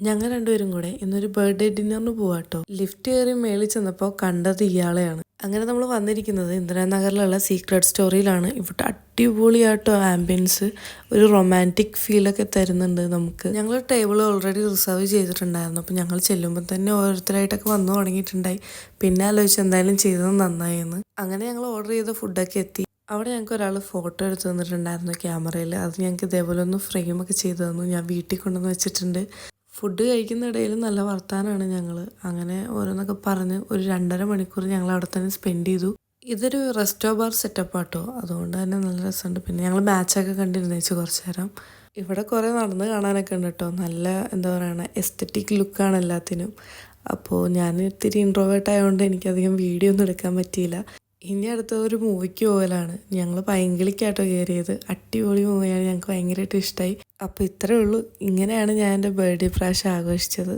ഞങ്ങൾ രണ്ടുപേരും കൂടെ ഇന്നൊരു ബർത്ത്ഡേ ഡിന്നറിന് പോവാട്ടോ. ലിഫ്റ്റ് കയറി മേളിൽ ചെന്നപ്പോൾ കണ്ടത് ഇയാളെയാണ്. അങ്ങനെ നമ്മൾ വന്നിരിക്കുന്നത് ഇന്ദിരാനഗറിലുള്ള സീക്രട്ട് സ്റ്റോറിയിലാണ്. ഇവിടെ അടിപൊളിയാട്ടോ ആംബിയൻസ്, ഒരു റൊമാൻറ്റിക് ഫീലൊക്കെ തരുന്നുണ്ട് നമുക്ക്. ഞങ്ങൾ ടേബിൾ ഓൾറെഡി റിസർവ് ചെയ്തിട്ടുണ്ടായിരുന്നു. അപ്പോൾ ഞങ്ങൾ ചെല്ലുമ്പോൾ തന്നെ ഓരോരുത്തരായിട്ടൊക്കെ വന്നു തുടങ്ങിയിട്ടുണ്ടായി. പിന്നെ ആലോചിച്ച് എന്തായാലും ചെയ്തത് നന്നായി എന്ന്. അങ്ങനെ ഞങ്ങൾ ഓർഡർ ചെയ്ത ഫുഡൊക്കെ എത്തി. അവിടെ ഞങ്ങൾക്ക് ഒരാൾ ഫോട്ടോ എടുത്ത് തന്നിട്ടുണ്ടായിരുന്നു ക്യാമറയിൽ. അത് ഞങ്ങൾക്ക് ഇതേപോലെ ഒന്ന് ഫ്രെയിമൊക്കെ ചെയ്തു തന്നു. ഞാൻ വീട്ടിൽ കൊണ്ടുവന്ന് വെച്ചിട്ടുണ്ട്. ഫുഡ് കഴിക്കുന്ന ഇടയിൽ നല്ല വർത്താനാണ് ഞങ്ങൾ. അങ്ങനെ ഓരോന്നൊക്കെ പറഞ്ഞ് ഒരു 2.5 മണിക്കൂർ ഞങ്ങൾ അവിടെ തന്നെ സ്പെൻഡ് ചെയ്തു. ഇതൊരു റെസ്റ്റോ ബാർ സെറ്റപ്പ് ആട്ടോ, അതുകൊണ്ട് തന്നെ നല്ല രസമുണ്ട്. പിന്നെ ഞങ്ങൾ മാച്ചൊക്കെ കണ്ടിരുന്നേച്ച് കുറച്ച് നേരം. ഇവിടെ കുറേ നടന്ന് കാണാനൊക്കെ ഉണ്ട് കേട്ടോ. നല്ല എന്താ പറയുക, എസ്തറ്റിക് ലുക്കാണ് എല്ലാത്തിനും. അപ്പോൾ ഞാൻ ഇത്തിരി ഇൻട്രോവേർട്ട് ആയതുകൊണ്ട് എനിക്കധികം വീഡിയോ ഒന്നും എടുക്കാൻ പറ്റിയില്ല. ഇനി അടുത്ത ഒരു മൂവിക്ക് പോകലാണ്. ഞങ്ങൾ പൈങ്കിളിക്കാട്ടോ കയറിയത്. അടിപൊളി മൂവിയാണ്, ഞങ്ങൾക്ക് ഭയങ്കരമായിട്ട് ഇഷ്ടമായി. അപ്പോൾ ഇത്രയേ ഉള്ളൂ. ഇങ്ങനെയാണ് ഞാൻ എൻ്റെ ബർത്ത്ഡേ പ്രാവശ്യം ആഘോഷിച്ചത്.